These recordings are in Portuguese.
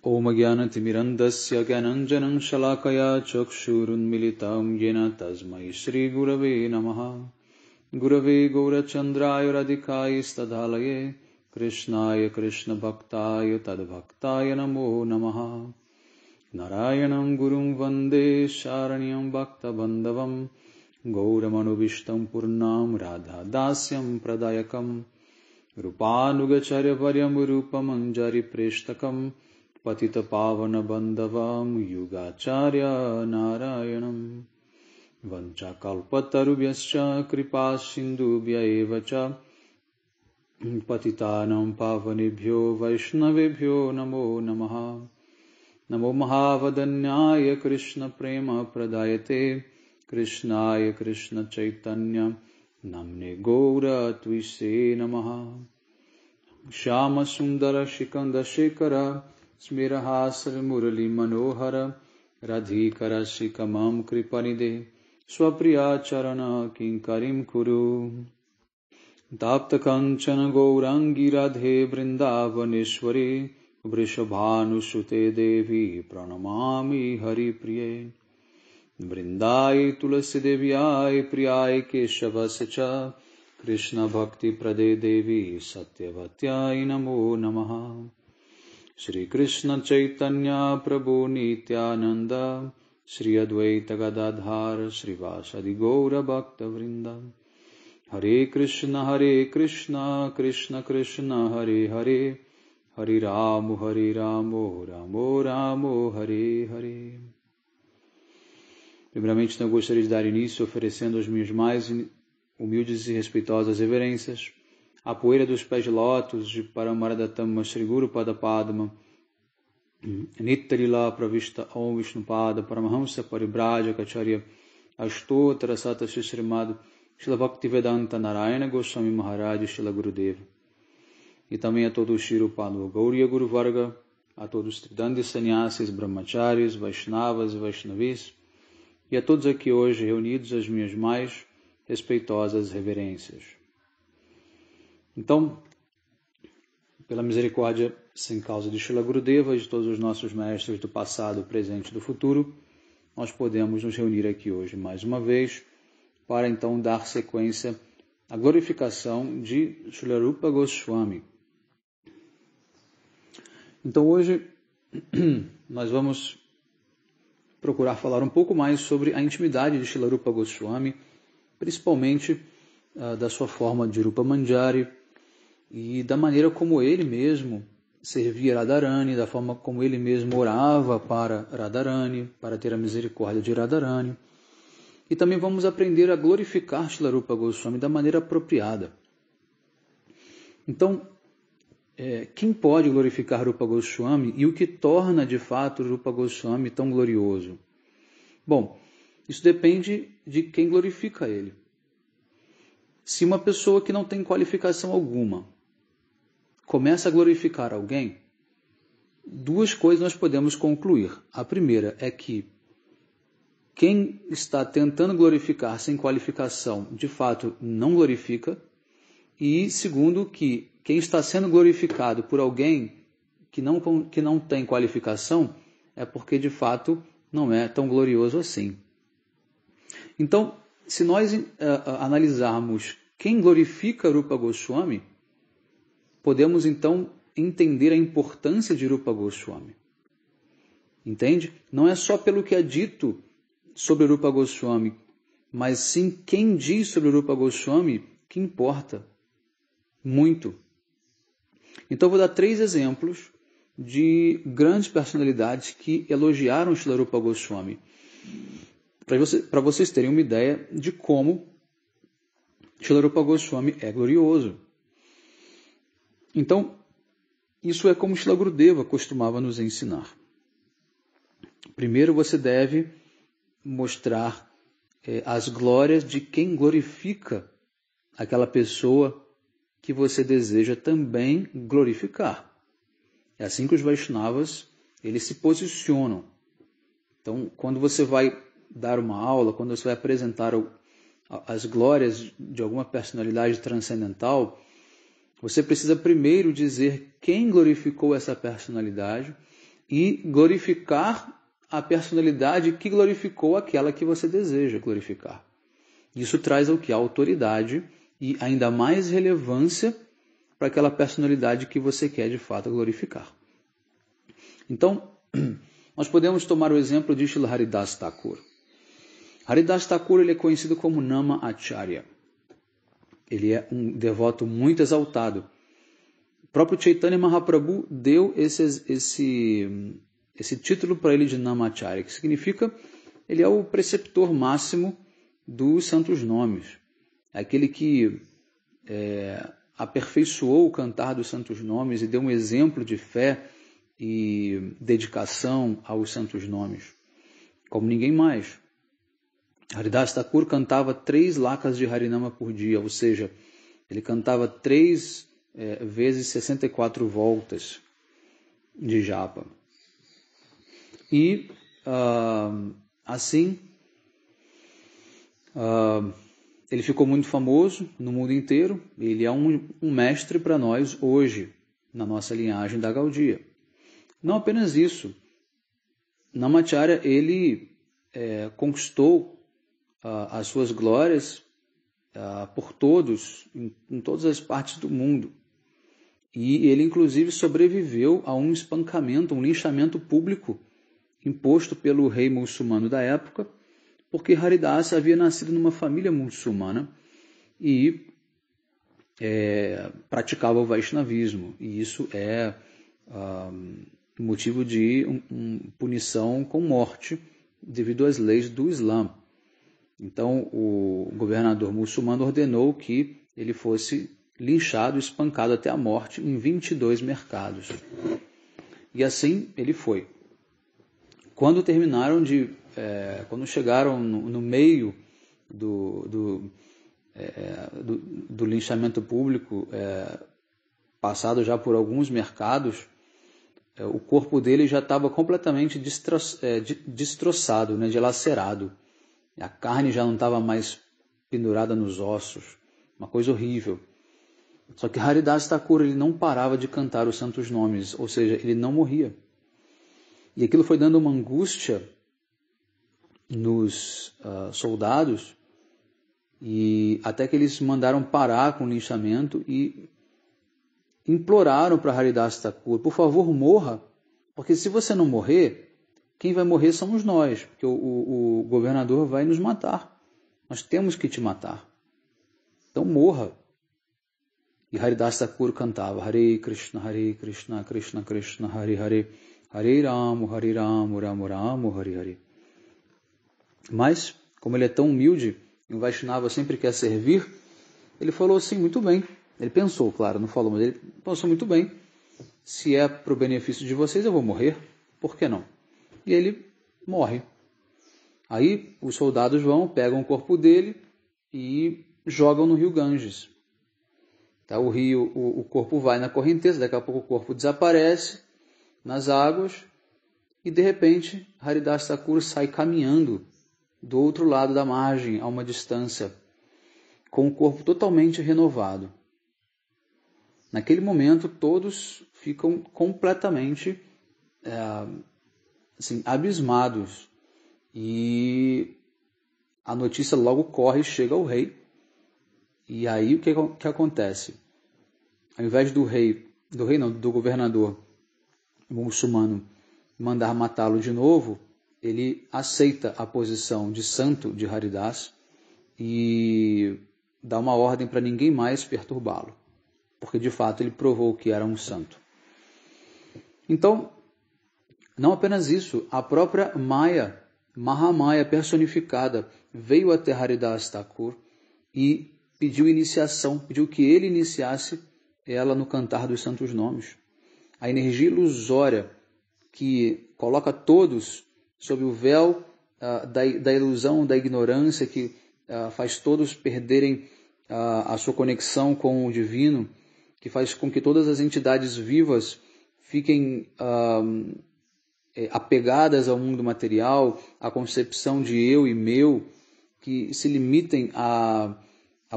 Om Gyanatimirandasya Gyananjanam Shalakaya Chakshurunmilitam Yena Tasmai Shri Gurave Namaha Gurave Gaurachandraya Radhikaya Stadhalaye Krishnaya Krishna Bhaktaya Tadbhaktaya Namo Namaha Narayanam Gurum Vande Sharanyam Bhakta Bandhavam Gauramanu Purnam Radha Dasyam Pradayakam Rupanugacharya Varyam Rupamanjari Preshtakam Patita Pavana Bandhavam Yugacharya Narayanam Vancha Kalpatarubhyascha Kripa Sindhubhya Evacha Patitanam Pavanebhyo Vaishnavebhyo Namo Namaha Namo Mahavadanyaya Krishna Prema Pradayate Krishnaya Krishna Chaitanya Namne Gaura Twise Namaha Shama Sundara Shikanda Shekara Smirahasar Murali Manohara Radhikara Shikamam Kripanide Swapriya Charana Kinkarim Kuru Tapta Kanchana Gaurangi Radhe Vrindavaneshwari Vrishabhanusute Devi Pranamami Hari Priye Vrindai Tulasi Devyai Priyai Keshavascha Krishna Bhakti Prade Devi Satyavatyai Namo Namaha Shri Krishna Chaitanya Prabhu Nityananda Shri Advaita Gadadhar Shri Vasadi Gaura Bhakta Vrinda Hare Krishna Krishna Krishna Hare Hare Hare Ramo Ramo Hare Hare. Primeiramente, eu gostaria de dar início oferecendo as minhas mais humildes e respeitosas reverências à poeira dos pés de lótus de Paramaradattama Shri Guru Pada Padma Nittarila Pravishta Om Vishnupada Paramahamsa Paribraja Kacharya Ashtotra Sata Shrimad Shila Bhaktivedanta Narayana Goswami Maharaj Shila Gurudeva. E também a todos os Shirupadva Gauriya Guru Varga, a todos os Tridandi Sannyasis, Brahmacharis, Vaishnavas e Vaishnavis, e a todos aqui hoje reunidos as minhas mais respeitosas reverências. Então, pela misericórdia sem causa de Shila Gurudeva e de todos os nossos mestres do passado, presente e do futuro, nós podemos nos reunir aqui hoje mais uma vez para então dar sequência à glorificação de Srila Rupa Goswami. Então hoje nós vamos procurar falar um pouco mais sobre a intimidade de Srila Rupa Goswami, principalmente da sua forma de Rupa Manjari e da maneira como ele mesmo servia Radharani, da forma como ele mesmo orava para Radharani, para ter a misericórdia de Radharani. E também vamos aprender a glorificar Srila Rupa Goswami da maneira apropriada. Então, quem pode glorificar Rupa Goswami e o que torna de fato Rupa Goswami tão glorioso? Bom, isso depende de quem glorifica ele. Se uma pessoa que não tem qualificação alguma começa a glorificar alguém, duas coisas nós podemos concluir. A primeira é que quem está tentando glorificar sem qualificação, de fato, não glorifica. E segundo, que quem está sendo glorificado por alguém que não tem qualificação é porque, de fato, não é tão glorioso assim. Então, se nós analisarmos quem glorifica Rupa Goswami, podemos, então, entender a importância de Rupa Goswami. Entende? Não é só pelo que é dito sobre Rupa Goswami, mas sim quem diz sobre Rupa Goswami que importa muito. Então, vou dar 3 exemplos de grandes personalidades que elogiaram Srila Rupa Goswami, para vocês terem uma ideia de como Srila Rupa Goswami é glorioso. Então, isso é como Srila Gurudeva costumava nos ensinar. Primeiro, você deve mostrar as glórias de quem glorifica aquela pessoa que você deseja também glorificar. É assim que os Vaishnavas, eles se posicionam. Então, quando você vai dar uma aula, quando você vai apresentar as glórias de alguma personalidade transcendental, você precisa primeiro dizer quem glorificou essa personalidade e glorificar a personalidade que glorificou aquela que você deseja glorificar. Isso traz ao que? A autoridade e ainda mais relevância para aquela personalidade que você quer de fato glorificar. Então, nós podemos tomar o exemplo de Srila Haridas Thakur. Haridas Thakur ele é conhecido como Nama Acharya. Ele é um devoto muito exaltado. O próprio Chaitanya Mahaprabhu deu esse título para ele de Nama Acharya, que significa ele é o preceptor máximo dos santos nomes. É aquele que aperfeiçoou o cantar dos santos nomes e deu um exemplo de fé e dedicação aos santos nomes, como ninguém mais. Haridas Thakur cantava 3 lakhas de Harinama por dia, ou seja, ele cantava 3 vezes 64 voltas de japa. E assim ele ficou muito famoso no mundo inteiro. Ele é um mestre para nós hoje, na nossa linhagem da Gaudiya. Não apenas isso, Namacharya ele conquistou as suas glórias por todos, em todas as partes do mundo. E ele inclusive sobreviveu a um espancamento, um linchamento público imposto pelo rei muçulmano da época, porque Haridas havia nascido numa família muçulmana e praticava o Vaishnavismo. E isso é motivo de punição com morte devido às leis do Islã. Então o governador muçulmano ordenou que ele fosse linchado, espancado até a morte em 22 mercados. E assim ele foi. Quando chegaram no meio do linchamento público, passado já por alguns mercados, o corpo dele já estava completamente destroçado, né, dilacerado. A carne já não estava mais pendurada nos ossos, uma coisa horrível. Só que Haridas Thakur ele não parava de cantar os santos nomes, ou seja, ele não morria. E aquilo foi dando uma angústia nos soldados, e até que eles mandaram parar com o linchamento e imploraram para Haridas Thakur: por favor, morra, porque se você não morrer, quem vai morrer somos nós, porque o governador vai nos matar. Nós temos que te matar. Então morra. E Haridas Thakur cantava: Hare Krishna, Krishna Krishna, Hare Hare, Hare Ramo, Ramo Ramo, Hare Hare. Mas, como ele é tão humilde, e o Vaishnava sempre quer servir, ele falou assim: muito bem. Ele pensou, claro, não falou, mas ele pensou: muito bem. Se é para o benefício de vocês, eu vou morrer. Por que não? E ele morre. Aí os soldados pegam o corpo dele e jogam no rio Ganges. Tá, o corpo vai na correnteza, daqui a pouco o corpo desaparece nas águas e de repente Haridas Thakur sai caminhando do outro lado da margem, a uma distância, com o corpo totalmente renovado. Naquele momento todos ficam completamente abismados, e a notícia logo corre e chega ao rei. E aí o que acontece? Ao invés do governador muçulmano mandar matá-lo de novo, ele aceita a posição de santo de Haridas e dá uma ordem para ninguém mais perturbá-lo, porque de fato ele provou que era um santo. Então, não apenas isso, a própria Maya, Mahamaya personificada, veio até Haridas Thakur e pediu iniciação, pediu que ele iniciasse ela no cantar dos santos nomes. A energia ilusória que coloca todos sob o véu da ilusão, da ignorância, que faz todos perderem a sua conexão com o divino, que faz com que todas as entidades vivas fiquem apegadas ao mundo material, à concepção de eu e meu, que se limitem à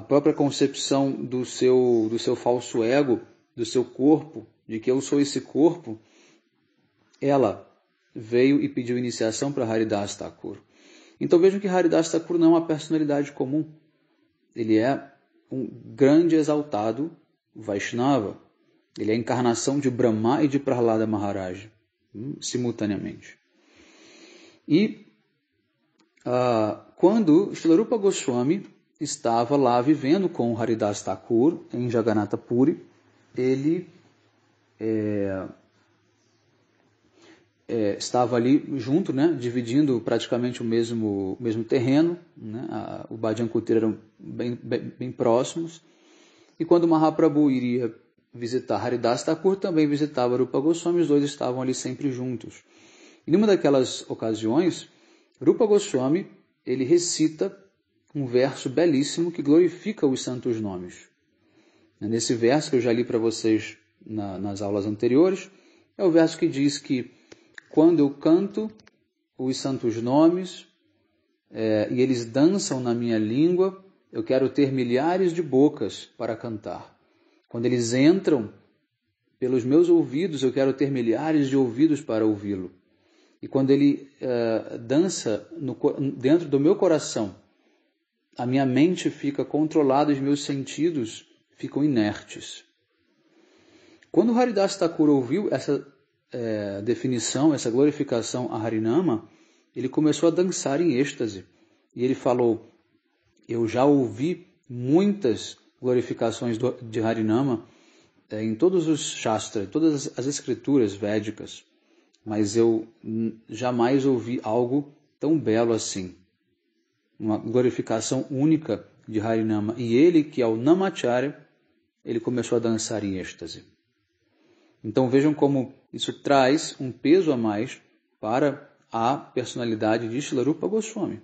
própria concepção do seu falso ego, do seu corpo, de que eu sou esse corpo. ela veio e pediu iniciação para Haridas Thakur. Então vejam que Haridas Thakur não é uma personalidade comum. Ele é um grande exaltado Vaishnava. Ele é a encarnação de Brahma e de Prahlada Maharaj, simultaneamente. E quando Srila Rupa Goswami estava lá vivendo com Haridas Thakur em Jagannatha Puri, ele estava ali junto, né, dividindo praticamente o mesmo terreno, né, o Bhajan Kutir eram bem próximos, e quando Mahaprabhu iria visitar Haridas Thakur, também visitava Rupa Goswami, os dois estavam ali sempre juntos. E numa daquelas ocasiões, Rupa Goswami, ele recita um verso belíssimo que glorifica os santos nomes. Nesse verso que eu já li para vocês nas aulas anteriores, é o verso que diz que quando eu canto os santos nomes e eles dançam na minha língua, eu quero ter milhares de bocas para cantar. Quando eles entram pelos meus ouvidos, eu quero ter milhares de ouvidos para ouvi-lo. E quando ele dança dentro do meu coração, a minha mente fica controlada, os meus sentidos ficam inertes. Quando Haridas Thakur ouviu essa definição, essa glorificação a Harinama, ele começou a dançar em êxtase. E ele falou, eu já ouvi muitas glorificações de Harinama em todos os Shastras, todas as escrituras védicas, mas eu jamais ouvi algo tão belo assim. Uma glorificação única de Harinama. E ele, que é o Namacharya, ele começou a dançar em êxtase. Então vejam como isso traz um peso a mais para a personalidade de Srila Rupa Goswami,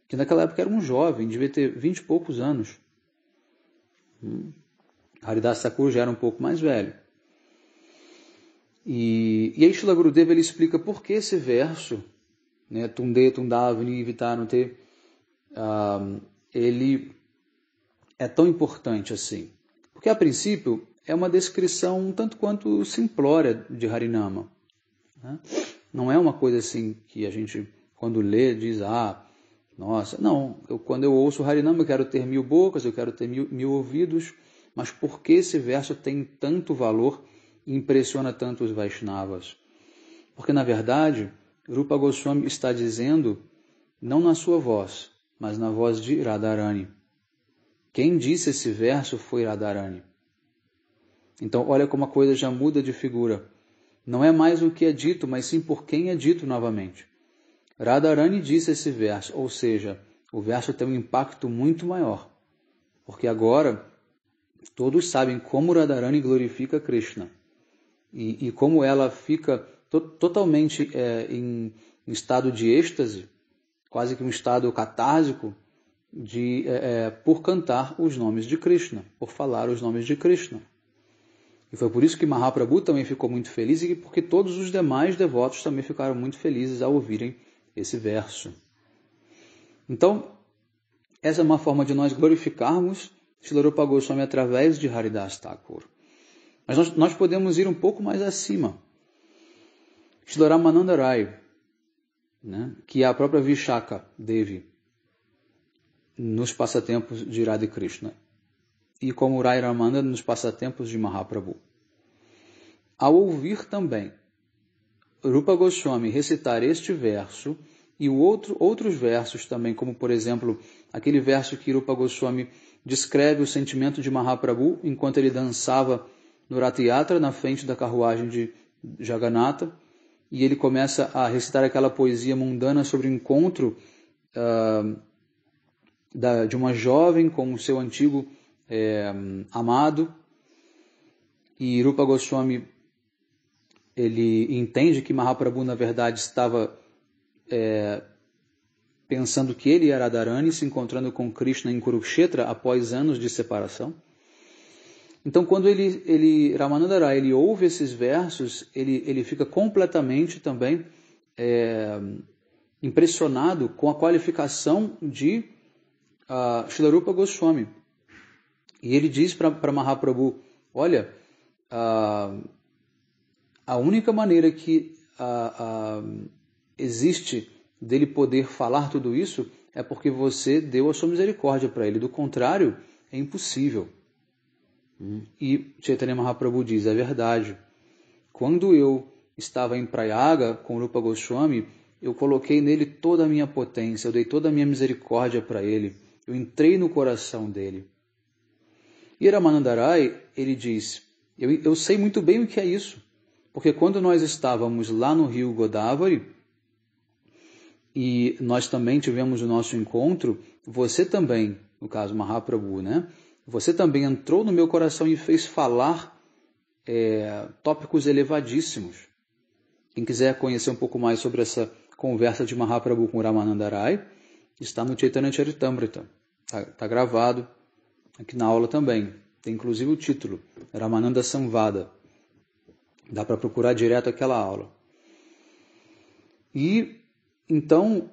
que naquela época era um jovem, devia ter 20 e poucos anos. Haridas Thakur já era um pouco mais velho. E aí Srila Gurudeva ele explica por que esse verso, né, Tunde Tundavani Vitarante, ele é tão importante assim. Porque a princípio é uma descrição um tanto quanto simplória de Harinama. Né? Não é uma coisa assim que a gente, quando lê, diz, nossa, não, quando eu ouço Harinama eu quero ter 1000 bocas, eu quero ter mil ouvidos, mas por que esse verso tem tanto valor e impressiona tanto os Vaishnavas? Porque, na verdade, Rupa Goswami está dizendo, não na sua voz, mas na voz de Radharani. Quem disse esse verso foi Radharani. Então, olha como a coisa já muda de figura. Não é mais o que é dito, mas sim por quem é dito novamente. Radharani disse esse verso, ou seja, o verso tem um impacto muito maior. Porque agora, todos sabem como Radharani glorifica Krishna. E como ela fica totalmente em estado de êxtase, quase que um estado catársico, por cantar os nomes de Krishna, por falar os nomes de Krishna. E foi por isso que Mahaprabhu também ficou muito feliz e porque todos os demais devotos também ficaram muito felizes ao ouvirem esse verso. Então, essa é uma forma de nós glorificarmos Srila Rupa Goswami através de Haridas Thakur. Mas nós podemos ir um pouco mais acima. Srila Ramananda Rai, né, que é a própria Vishaka Devi, nos passatempos de Radha Krishna. E como Rai Ramananda nos passatempos de Mahaprabhu. Ao ouvir também Rupa Goswami recitar este verso e outros versos também, como por exemplo, aquele verso que Rupa Goswami descreve o sentimento de Mahaprabhu enquanto ele dançava no Rath Yatra na frente da carruagem de Jagannatha, e ele começa a recitar aquela poesia mundana sobre o encontro de uma jovem com o seu antigo amado, e Rupa Goswami ele entende que Mahaprabhu na verdade estava pensando que ele era Radharani, se encontrando com Krishna em Kurukshetra após anos de separação. Então quando Ramananda Rai, ele ouve esses versos, ele fica completamente também impressionado com a qualificação de Srila Rupa Goswami. E ele diz para Mahaprabhu, olha, a única maneira que existe dele poder falar tudo isso, é porque você deu a sua misericórdia para ele. Do contrário, é impossível. E Chaitanya Mahaprabhu diz, é verdade. Quando eu estava em Prayaga com Rupa Goswami, eu coloquei nele toda a minha potência, eu dei toda a minha misericórdia para ele. Eu entrei no coração dele. E Ramanandarai, ele diz, eu sei muito bem o que é isso. Porque quando nós estávamos lá no rio Godavari, e nós também tivemos o nosso encontro, você também, no caso Mahaprabhu, né? Você também entrou no meu coração e fez falar tópicos elevadíssimos. Quem quiser conhecer um pouco mais sobre essa conversa de Mahaprabhu com Ramanandarai, está no Chaitanya Charitamrita. Está gravado aqui na aula também. Tem inclusive o título, Ramananda Samvada. Dá para procurar direto aquela aula. E então,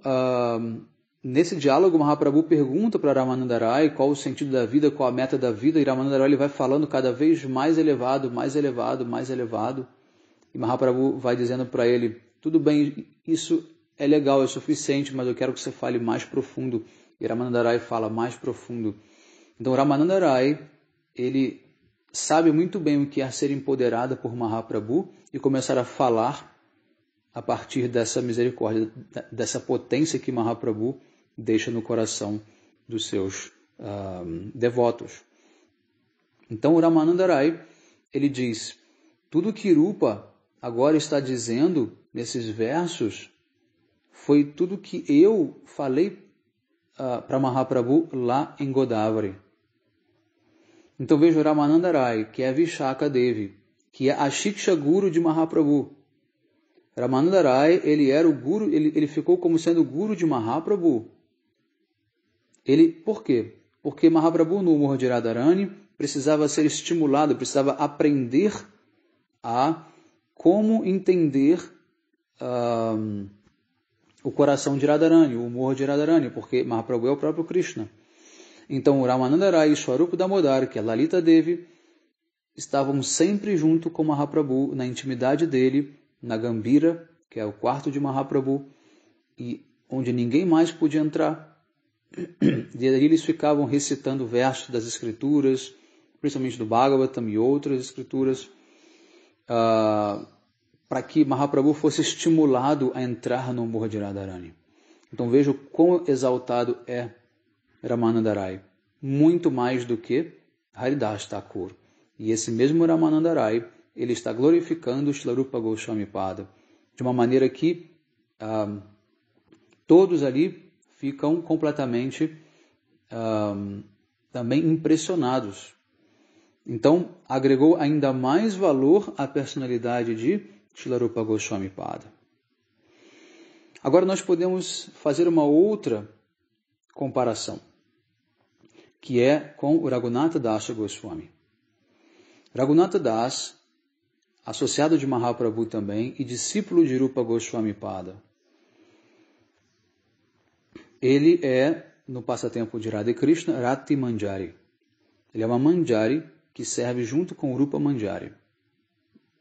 nesse diálogo, Mahaprabhu pergunta para Ramanandarai qual o sentido da vida, qual a meta da vida, e Ramanandarai ele vai falando cada vez mais elevado, mais elevado, mais elevado. E Mahaprabhu vai dizendo para ele, tudo bem, isso é legal, é suficiente, mas eu quero que você fale mais profundo. E Ramanandarai fala mais profundo. Então Ramanandarai, ele sabe muito bem o que é ser empoderado por Mahaprabhu e começar a falar a partir dessa misericórdia, dessa potência que Mahaprabhu deixa no coração dos seus devotos. Então, o Ramanandarai, ele diz, tudo que Rupa agora está dizendo nesses versos foi tudo que eu falei para Mahaprabhu lá em Godavari. Então, veja o Ramanandarai, que é Vishaka Devi, que é a Shiksha Guru de Mahaprabhu. Ramanandarai, ele era o guru, ele ficou como sendo o guru de Mahaprabhu. Por quê? Porque Mahaprabhu, no humor de Radharani, precisava ser estimulado, precisava aprender a como entender o coração de Radharani, o humor de Radharani, porque Mahaprabhu é o próprio Krishna. Então, o Ramanandarai e Swarupa Damodar, que é Lalita Devi, estavam sempre junto com Mahaprabhu, na intimidade dele, na Gambira, que é o quarto de Mahaprabhu, e onde ninguém mais podia entrar. E aí eles ficavam recitando versos das escrituras, principalmente do Bhagavatam e outras escrituras, para que Mahaprabhu fosse estimulado a entrar no amor de Radharani. Então veja o quão exaltado é Ramanandarai, muito mais do que Haridas Thakur. E esse mesmo Ramanandarai, ele está glorificando Srila Rupa Goswami Pada, de uma maneira que todos ali ficam completamente também impressionados. Então, agregou ainda mais valor à personalidade de Srila Rupa Goswami Pada. Agora nós podemos fazer uma outra comparação, que é com o Raghunatha Dasa Goswami. Raghunatha Das, associado de Mahaprabhu também e discípulo de Rupa Goswami Pada. Ele é, no passatempo de Radha Krishna, Rati Manjari. Ele é uma Manjari que serve junto com Rupa Manjari,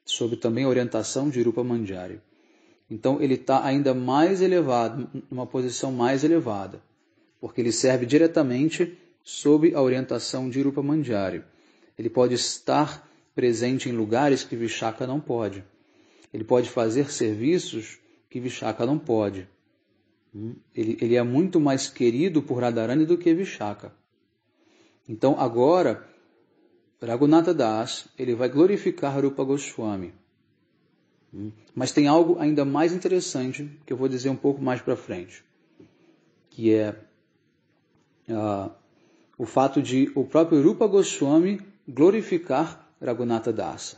sob também a orientação de Rupa Manjari. Então ele está ainda mais elevado, numa posição mais elevada, porque ele serve diretamente sob a orientação de Rupa Manjari. Ele pode estar presente em lugares que Vishaka não pode. Ele pode fazer serviços que Vishaka não pode. Ele é muito mais querido por Radharani do que Vishaka. Então agora, Raghunatha Das, ele vai glorificar Rupa Goswami. Mas tem algo ainda mais interessante que eu vou dizer um pouco mais para frente, que é o fato de o próprio Rupa Goswami glorificar Raghunatha Dasa.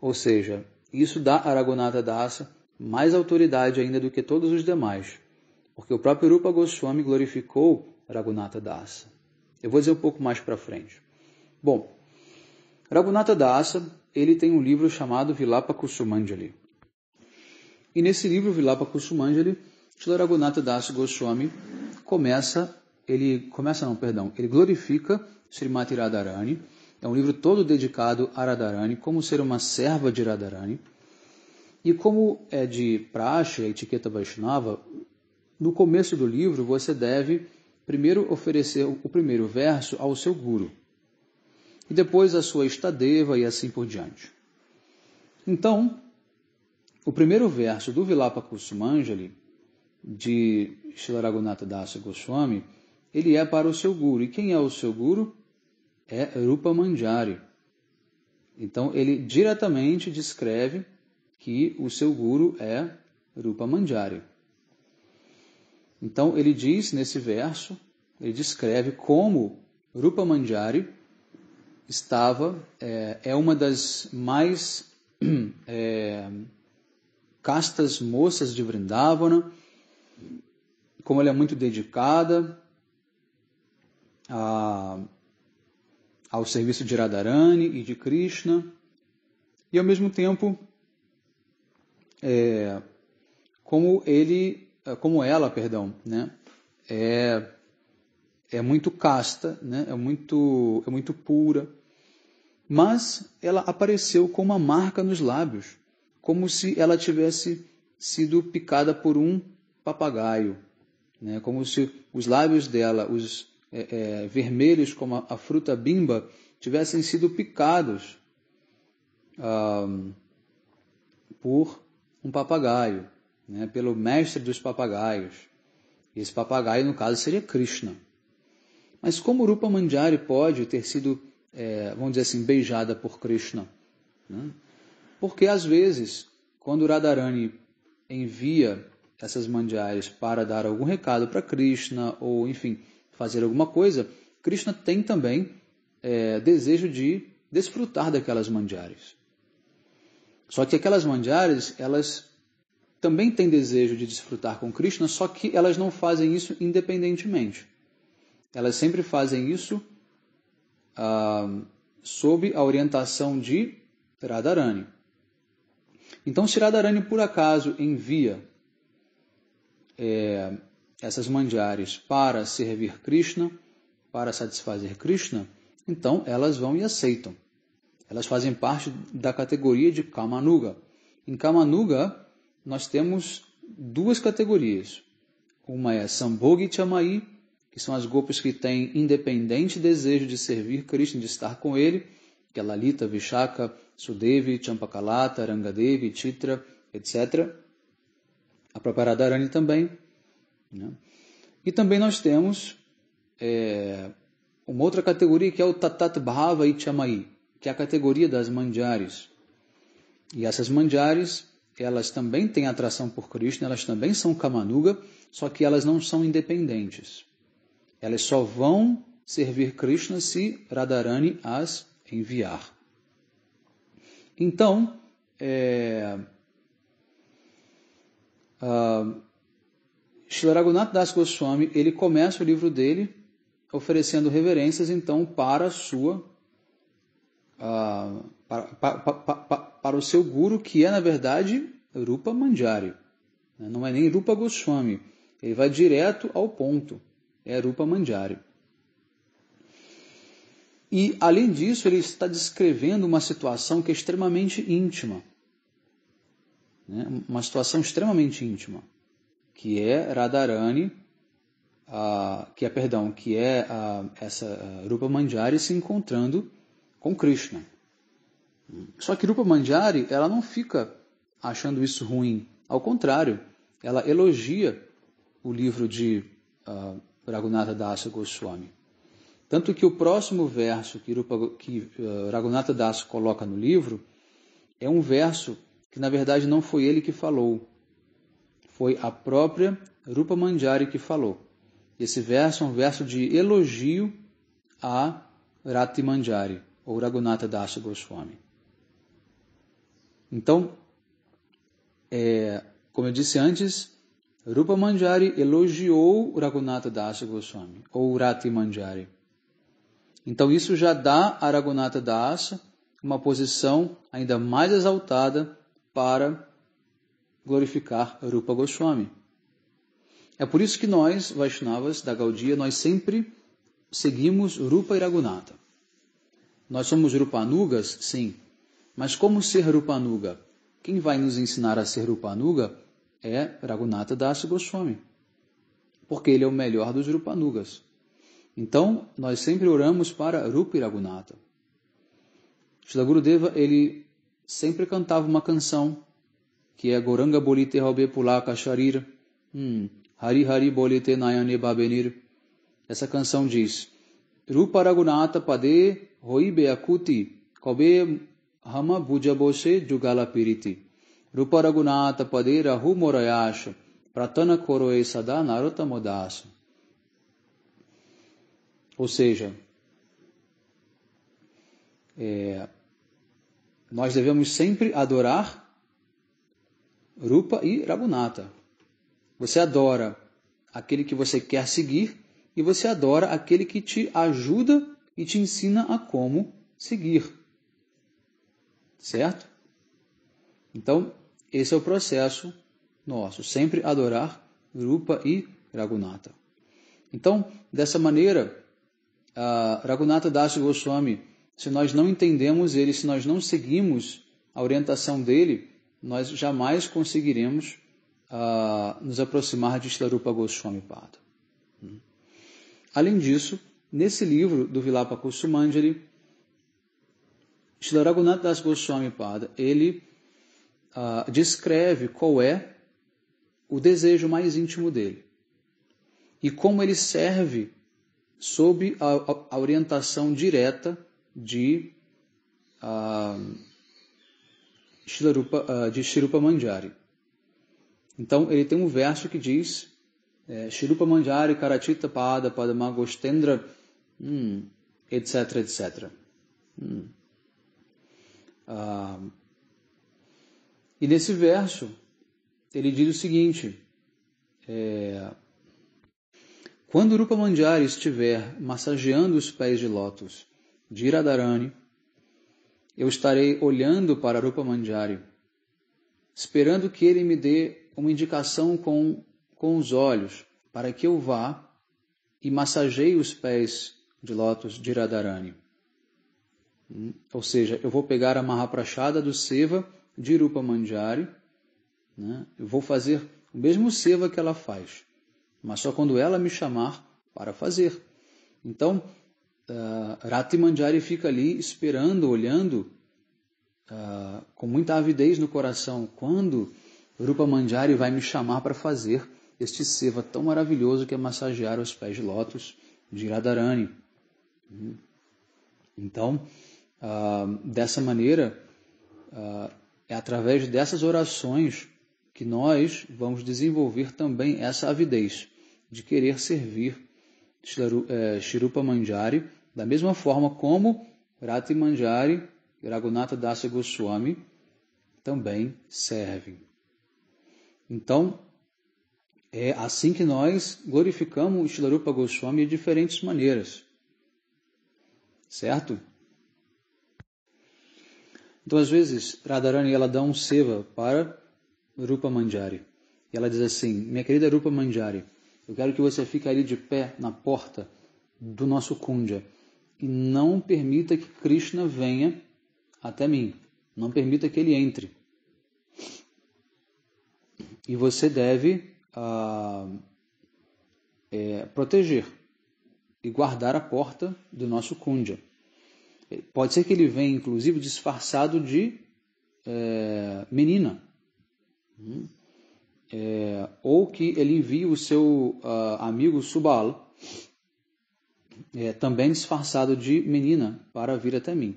Ou seja, isso dá a Raghunatha Dasa mais autoridade ainda do que todos os demais, porque o próprio Rupa Goswami glorificou Raghunatha Dasa. Eu vou dizer um pouco mais para frente. Bom, Raghunatha Dasa, ele tem um livro chamado Vilapa Kusumanjali. E nesse livro, Vilapa Kusumanjali, Srila Raghunatha Das Goswami ele glorifica Srimati Radharani. É um livro todo dedicado a Radharani, como ser uma serva de Radharani. E como é de praxe, a etiqueta Vaishnava, no começo do livro você deve primeiro oferecer o primeiro verso ao seu guru, e depois a sua Istadeva e assim por diante. Então, o primeiro verso do Vilapa Kusumanjali, de Srila Raghunatha Dasa Goswami, ele é para o seu guru. E quem é o seu guru? É Rupa Manjari. Então, ele diretamente descreve que o seu guru é Rupa Manjari. Então, ele diz nesse verso, ele descreve como Rupa Manjari é uma das mais castas moças de Vrindavana, como ela é muito dedicada ao serviço de Radharani e de Krishna, e ao mesmo tempo como ela, né, é muito casta, né, é muito pura, mas ela apareceu com uma marca nos lábios, como se ela tivesse sido picada por um papagaio, né, como se os lábios dela, os vermelhos como a fruta bimba, tivessem sido picados por um papagaio, né, pelo mestre dos papagaios. Esse papagaio, no caso, seria Krishna. Mas como Rupa Manjari pode ter sido, vamos dizer assim, beijada por Krishna? Né? Porque, às vezes, quando Radharani envia essas manjaris para dar algum recado para Krishna, ou, enfim, fazer alguma coisa, Krishna tem também desejo de desfrutar daquelas manjaris. Só que aquelas manjaris, elas também têm desejo de desfrutar com Krishna, só que elas não fazem isso independentemente. Elas sempre fazem isso sob a orientação de Radharani. Então, se Radharani por acaso envia essas manjaris para servir Krishna, para satisfazer Krishna, então elas vão e aceitam. Elas fazem parte da categoria de Kamanuga. Em Kamanuga, nós temos duas categorias. Uma é Sambhogi Chamai, que são as gopis que têm independente desejo de servir Krishna, de estar com ele, que é Lalita, Vishaka, Sudevi, Champakalata, Rangadevi, Chitra, etc. A própria Radharani também. Né? E também nós temos uma outra categoria que é o Tatat Bhava e Chamai, que é a categoria das manjaris. E essas manjaris, elas também têm atração por Krishna, elas também são Kamanuga, só que elas não são independentes. Elas só vão servir Krishna se Radharani as enviar. Então, Srila Raghunatha Das Goswami, ele começa o livro dele oferecendo reverências, então, para o seu guru, que é, na verdade, Rupa Manjari. Não é nem Rupa Goswami. Ele vai direto ao ponto. É Rupa Manjari. E, além disso, ele está descrevendo uma situação que é extremamente íntima. Né? Uma situação extremamente íntima. Que é Radharani, essa Rupa Manjari se encontrando com Krishna. Só que Rupa Manjari, ela não fica achando isso ruim. Ao contrário, ela elogia o livro de Raghunatha Dasa Goswami. Tanto que o próximo verso que Raghunatha Dasa coloca no livro é um verso que, na verdade, não foi ele que falou. Foi a própria Rupa Manjari que falou. Esse verso é um verso de elogio a Rati Manjari, ou Raghunatha Dasa Goswami. Então, como eu disse antes, Rupa Manjari elogiou Raghunatha Dasa Goswami, ou Rati Manjari. Então, isso já dá a Raghunatha Dasa uma posição ainda mais exaltada para glorificar Rupa Goswami. É por isso que nós, Vaishnavas da Gaudiya, nós sempre seguimos Rupa e Raghunatha. Nós somos Rupanugas, sim. Mas como ser Rupanuga? quem vai nos ensinar a ser Rupanuga é Raghunatha Dasa Goswami, porque ele é o melhor dos Rupanugas. Então, nós sempre oramos para Rupa e Raghunatha. Srila Gurudeva, ele sempre cantava uma canção, que é Goranga Bolite Hobe Pulaka Sharir, Hari Hari Bolite Nayane Babenir. Essa canção diz, Rupa Raghunatha Pade Hoibe Akuti Kobe Hama Bujabose Jugala Piriti. Rupa Raghunatha Pade Rahu Morayasha Pratana Koroe Sada Narota Modasa. Ou seja, nós devemos sempre adorar Rupa e Raghunatha. Você adora aquele que você quer seguir e você adora aquele que te ajuda e te ensina a como seguir. Certo? Então, esse é o processo nosso, sempre adorar Rupa e Raghunatha. Então, dessa maneira, Raghunatha Dasa Goswami, se nós não entendemos ele, se nós não seguimos a orientação dele, nós jamais conseguiremos nos aproximar de Srila Rupa Goswami Pada. Além disso, nesse livro do Vilapa Kusumanjali, Srila Raghunatha Dasa Goswami Pada, ele descreve qual é o desejo mais íntimo dele e como ele serve sob a orientação direta de Shri Rupa Manjari. Então, ele tem um verso que diz Shri Rupa Manjari Karatita Pada Padma Gostendra, etc, etc. E nesse verso, ele diz o seguinte, quando Rupa Manjari estiver massageando os pés de lótus de Radharani, eu estarei olhando para Rupa Manjari, esperando que ele me dê uma indicação com os olhos, para que eu vá e massageie os pés de lótus de Radharani. Ou seja, eu vou pegar a Mahaprashada do Seva de Rupa Manjari, né? Eu vou fazer o mesmo Seva que ela faz, mas só quando ela me chamar para fazer. Então, Rati Manjari fica ali esperando, olhando, com muita avidez no coração, quando Rupa Manjari vai me chamar para fazer este seva tão maravilhoso que é massagear os pés de lótus de Radharani. Então, dessa maneira, é através dessas orações que nós vamos desenvolver também essa avidez de querer servir Shri Rupa Manjari da mesma forma como Rati Manjari e Raghunatha Dasa Goswami também servem. Então, é assim que nós glorificamos Shri Rupa Goswami de diferentes maneiras. Certo? Então, às vezes, Radharani ela dá um seva para Rupa Manjari. E ela diz assim, minha querida Rupa Manjari, eu quero que você fique ali de pé na porta do nosso Kunja e não permita que Krishna venha até mim. Não permita que ele entre. E você deve proteger e guardar a porta do nosso Kunja. Pode ser que ele venha, inclusive, disfarçado de menina. Ou que ele envie o seu amigo Subala, também disfarçado de menina, para vir até mim.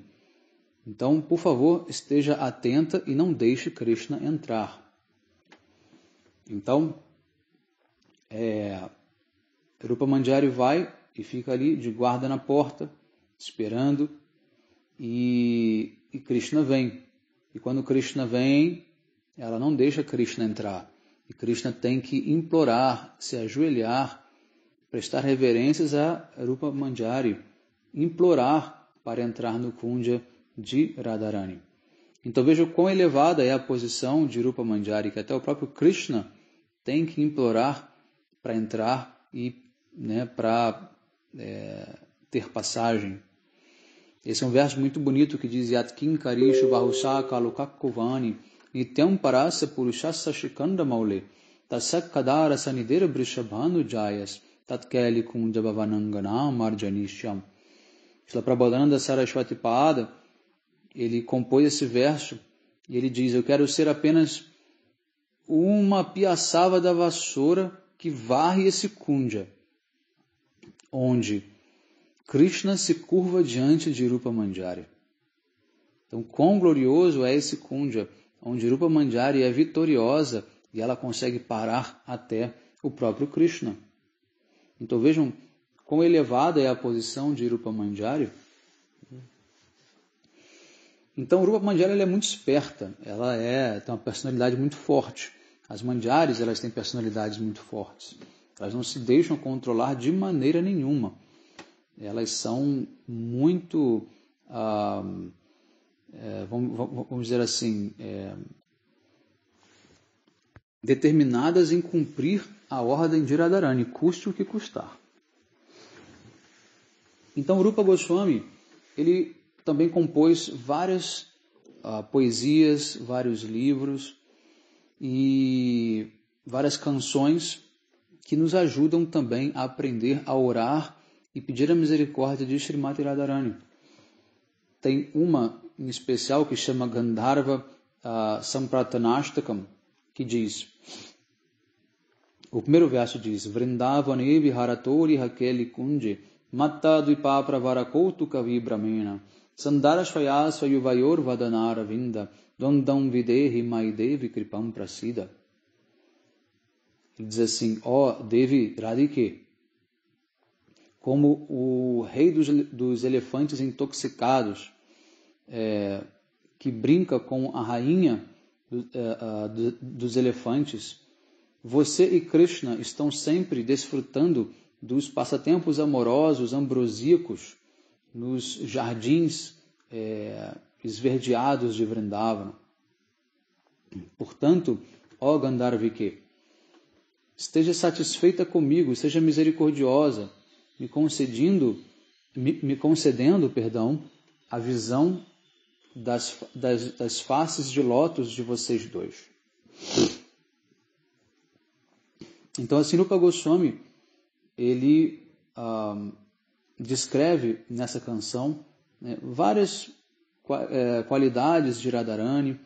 Então, por favor, esteja atenta e não deixe Krishna entrar. Então, Rupa Manjari vai e fica ali de guarda na porta, esperando, e Krishna vem. E quando Krishna vem, ela não deixa Krishna entrar. E Krishna tem que implorar, se ajoelhar, prestar reverências a Rupa Manjari, implorar para entrar no Kunja de Radharani. Então veja quão elevada é a posição de Rupa Manjari, que até o próprio Krishna tem que implorar para entrar e para ter passagem. Esse é um verso muito bonito que diz Yatkin Karishu Bahusha Kalukakuvani nityam parasya purushasya shikanda maule tasak kadara sanidera brishabhanu jayas tatkeli kunjabhavanangana marjanisham. Shila Prabodhananda Saraswati Pada, ele compôs esse verso e ele diz: eu quero ser apenas uma piaçava da vassoura que varre esse kunja, onde Krishna se curva diante de Rupa Manjari. Então, quão glorioso é esse kunja, onde Rupa Manjari é vitoriosa e ela consegue parar até o próprio Krishna. Então vejam quão elevada é a posição de Rupa Manjari. Então Rupa Manjari ela é muito esperta, ela tem uma personalidade muito forte. As Manjaris elas têm personalidades muito fortes. Elas não se deixam controlar de maneira nenhuma. Elas são muito, vamos dizer assim, determinadas em cumprir a ordem de Radharani, custe o que custar. Então Rupa Goswami, ele também compôs várias poesias, vários livros e várias canções que nos ajudam também a aprender a orar e pedir a misericórdia de Srimati Radharani. Tem uma em especial que chama Gandharva Samprathanashtakam, que diz, o primeiro verso diz, Vrindavane viharatori hakeli kunje matta dvipa pravarakoutuka vibramena sandarashvaya svayuvayor vadanara vinda dondam videhi maidevi kripam prasida. Ele diz assim, Devi Radhike, como o rei dos elefantes intoxicados, que brinca com a rainha dos elefantes, você e Krishna estão sempre desfrutando dos passatempos amorosos, ambrosíacos, nos jardins esverdeados de Vrindavana. Portanto, ó Gandharvike, esteja satisfeita comigo, seja misericordiosa, me concedendo, a visão das faces de lótus de vocês dois. Então, assim, Rupa Goswami, ele descreve nessa canção várias qualidades de Radharani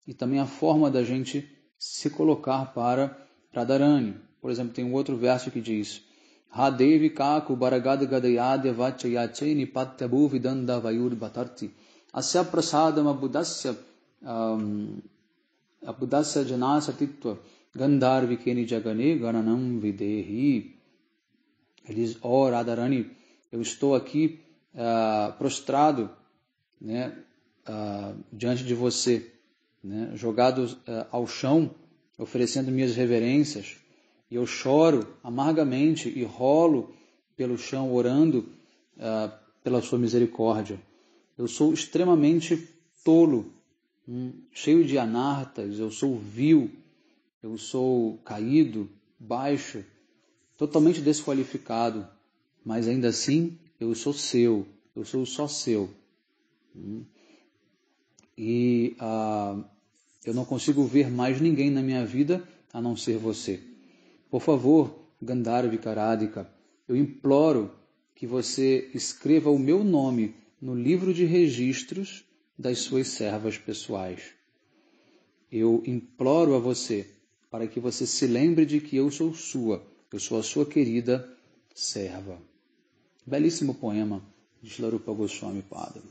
e também a forma da gente se colocar para Radharani. Por exemplo, tem um outro verso que diz Hadevi kaku baragad gadayadya vachayache nipatyabu vidanda vayur bhatarti asya prasadam abudasya janasatitva gandharvikeni jagane gananam videhi. Ele diz, Radharani, eu estou aqui prostrado, diante de você, jogado ao chão, oferecendo minhas reverências, e eu choro amargamente e rolo pelo chão, orando pela sua misericórdia. Eu sou extremamente tolo, cheio de anartas, eu sou vil, eu sou caído, baixo, totalmente desqualificado, mas ainda assim eu sou seu, eu sou só seu. E eu não consigo ver mais ninguém na minha vida a não ser você. Por favor, Gandharvika Radhika, eu imploro que você escreva o meu nome no livro de registros das suas servas pessoais. Eu imploro a você para que você se lembre de que eu sou a sua querida serva. Belíssimo poema de Srila Rupa Goswami Pada.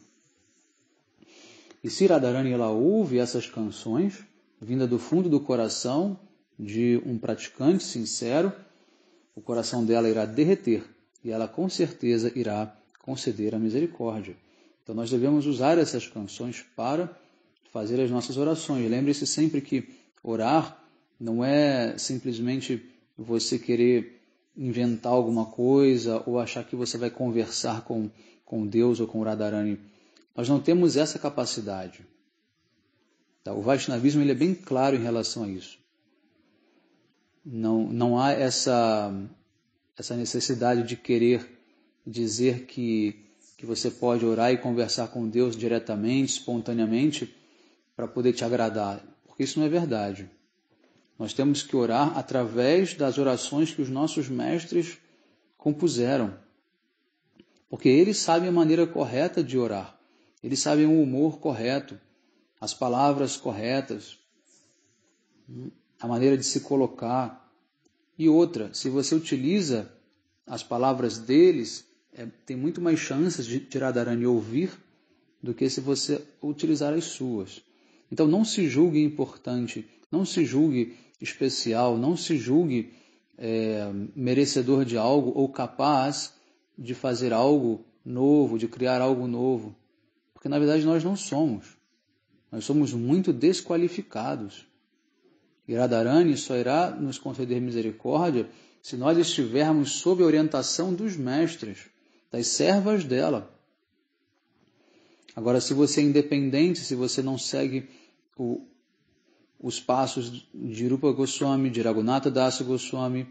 E se Radharani ela ouve essas canções, vinda do fundo do coração de um praticante sincero, o coração dela irá derreter e ela com certeza irá conceder a misericórdia. Então nós devemos usar essas canções para fazer as nossas orações. Lembre-se sempre que orar não é simplesmente você querer inventar alguma coisa ou achar que você vai conversar com Deus ou com Radharani. Nós não temos essa capacidade. O Vaishnavismo ele é bem claro em relação a isso. Não há essa necessidade de querer dizer que você pode orar e conversar com Deus diretamente, espontaneamente, para poder te agradar. porque isso não é verdade. Nós temos que orar através das orações que os nossos mestres compuseram, porque eles sabem a maneira correta de orar, eles sabem o humor correto, as palavras corretas, a maneira de se colocar. E outra, se você utiliza as palavras deles, tem muito mais chances de Radharani ouvir do que se você utilizar as suas. Então não se julgue importante, não se julgue especial, não se julgue merecedor de algo ou capaz de fazer algo novo, de criar algo novo. Porque na verdade nós não somos. Nós somos muito desqualificados. E Radharani só irá nos conceder misericórdia se nós estivermos sob a orientação dos mestres, das servas dela. Agora, se você é independente, se você não segue os passos de Rupa Goswami, de Raghunatha Dasa Goswami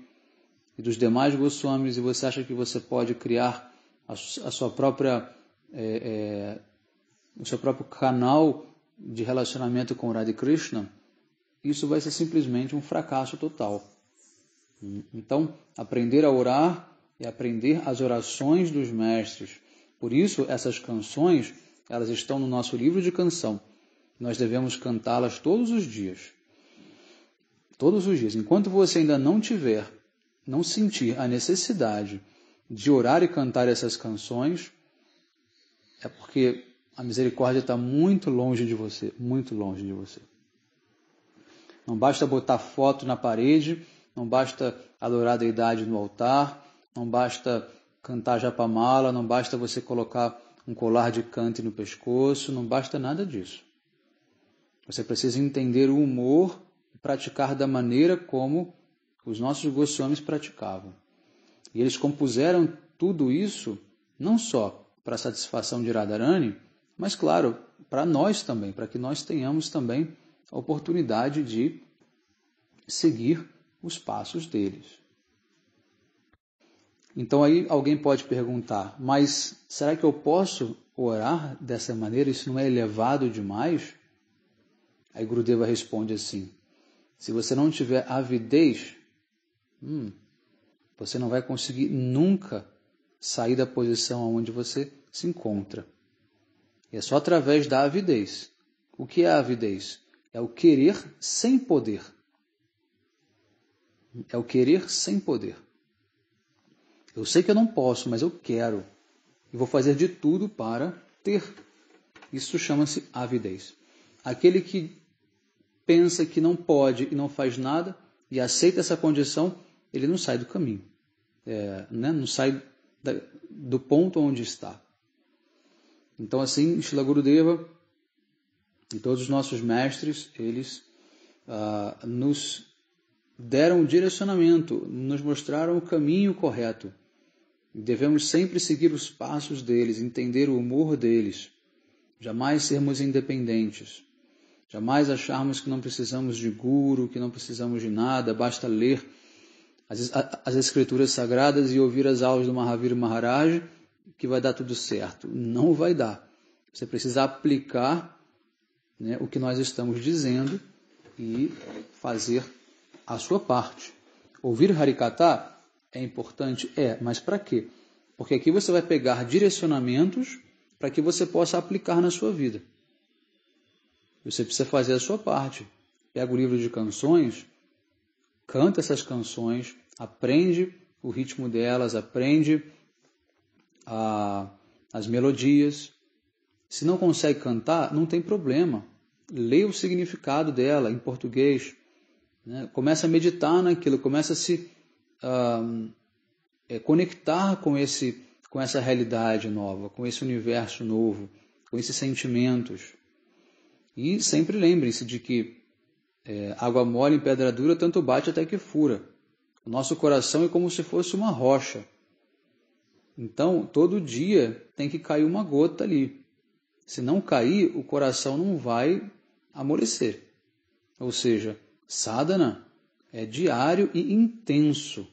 e dos demais Goswamis, e você acha que você pode criar o seu próprio canal de relacionamento com Radha Krishna, isso vai ser simplesmente um fracasso total. Então, aprender a orar é aprender as orações dos mestres. Por isso, essas canções, elas estão no nosso livro de canção. Nós devemos cantá-las todos os dias. Todos os dias. Enquanto você ainda não sentir a necessidade de orar e cantar essas canções, é porque a misericórdia está muito longe de você, muito longe de você. Não basta botar foto na parede, não basta adorar a deidade no altar, não basta cantar japamala, não basta você colocar um colar de cante no pescoço, não basta nada disso. Você precisa entender o humor e praticar da maneira como os nossos Goswamis praticavam. E eles compuseram tudo isso não só para a satisfação de Radharani, mas, claro, para nós também, para que nós tenhamos também a oportunidade de seguir os passos deles. Então aí alguém pode perguntar, mas será que eu posso orar dessa maneira? Isso não é elevado demais? Aí Gurudeva responde assim, se você não tiver avidez, você não vai conseguir nunca sair da posição onde você se encontra. É só através da avidez. O que é a avidez? É o querer sem poder. É o querer sem poder. Eu sei que eu não posso, mas eu quero. E vou fazer de tudo para ter. Isso chama-se avidez. Aquele que pensa que não pode e não faz nada e aceita essa condição, ele não sai do caminho. Não sai do ponto onde está. Então assim, Srila Gurudeva e todos os nossos mestres, eles nos deram um direcionamento, nos mostraram o caminho correto. Devemos sempre seguir os passos deles, entender o humor deles, jamais sermos independentes, jamais acharmos que não precisamos de guru, que não precisamos de nada, basta ler as escrituras sagradas e ouvir as aulas do Mahavira Maharaj, que vai dar tudo certo. Não vai dar. Você precisa aplicar o que nós estamos dizendo e fazer a sua parte. Ouvir Harikatha é importante? Mas para quê? Porque aqui você vai pegar direcionamentos para que você possa aplicar na sua vida. Você precisa fazer a sua parte. Pega o livro de canções, canta essas canções, aprende o ritmo delas, aprende as melodias. Se não consegue cantar, não tem problema. Leia o significado dela em português. Começa a meditar naquilo, começa a se conectar com essa realidade nova, com esse universo novo, com esses sentimentos. E sempre lembrem-se de que água mole em pedra dura tanto bate até que fura. O nosso coração é como se fosse uma rocha. Então, todo dia tem que cair uma gota ali. Se não cair, o coração não vai amolecer. Ou seja, sadhana é diário e intenso.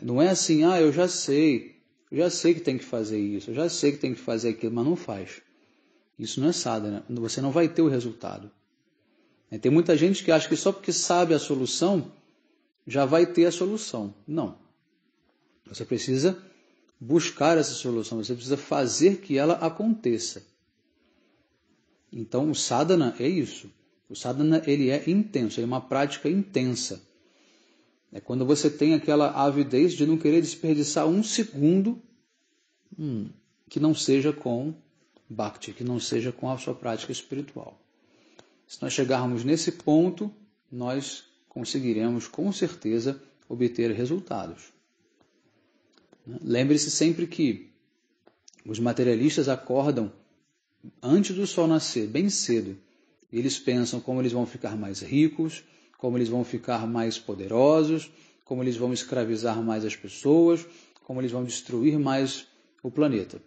Não é assim, eu já sei que tem que fazer isso, eu já sei que tem que fazer aquilo, mas não faz. Isso não é sadhana, você não vai ter o resultado. Tem muita gente que acha que só porque sabe a solução, já vai ter a solução. Não. Você precisa buscar essa solução, você precisa fazer que ela aconteça. Então, o sadhana é isso. O sadhana, ele é intenso, ele é uma prática intensa. É quando você tem aquela avidez de não querer desperdiçar um segundo que não seja com bhakti, que não seja com a sua prática espiritual. Se nós chegarmos nesse ponto, nós conseguiremos com certeza obter resultados. Lembre-se sempre que os materialistas acordam antes do sol nascer, bem cedo. Eles pensam como eles vão ficar mais ricos, como eles vão ficar mais poderosos, como eles vão escravizar mais as pessoas, como eles vão destruir mais o planeta.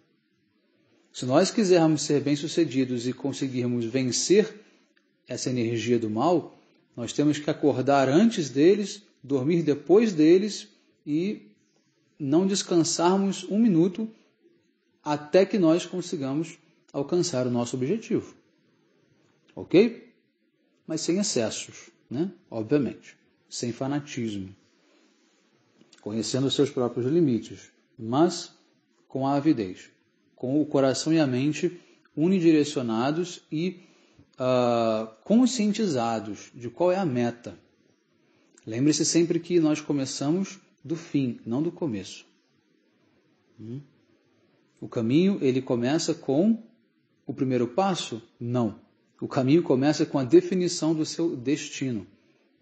Se nós quisermos ser bem-sucedidos e conseguirmos vencer essa energia do mal, nós temos que acordar antes deles, dormir depois deles e não descansarmos um minuto até que nós consigamos alcançar o nosso objetivo. Ok? Mas sem excessos, né? Obviamente. Sem fanatismo. Conhecendo os seus próprios limites, mas com a avidez. Com o coração e a mente unidirecionados e conscientizados de qual é a meta. Lembre-se sempre que nós começamos do fim, não do começo. O caminho, ele começa com o primeiro passo? Não. O caminho começa com a definição do seu destino.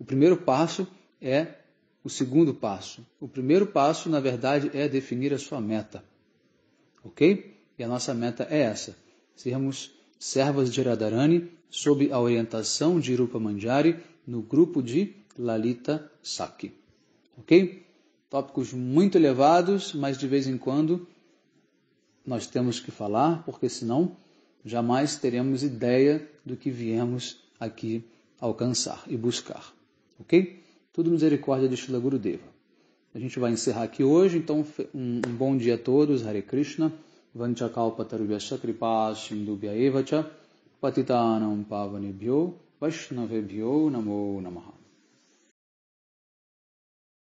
O primeiro passo é o segundo passo. O primeiro passo, na verdade, é definir a sua meta. Ok? E a nossa meta é essa. Sermos servas de Radharani sob a orientação de Rupa Manjari no grupo de Lalita Sakhi. Ok? Tópicos muito elevados, mas de vez em quando nós temos que falar, porque senão jamais teremos ideia do que viemos aqui alcançar e buscar. Ok? Tudo misericórdia de Srila Gurudeva. A gente vai encerrar aqui hoje, então um bom dia a todos, Hare Krishna, Vanchakalpatarubhyasya kripa sindubhya evacha, patitanam pavanebhyo, vaishnavebhyo namo namaha.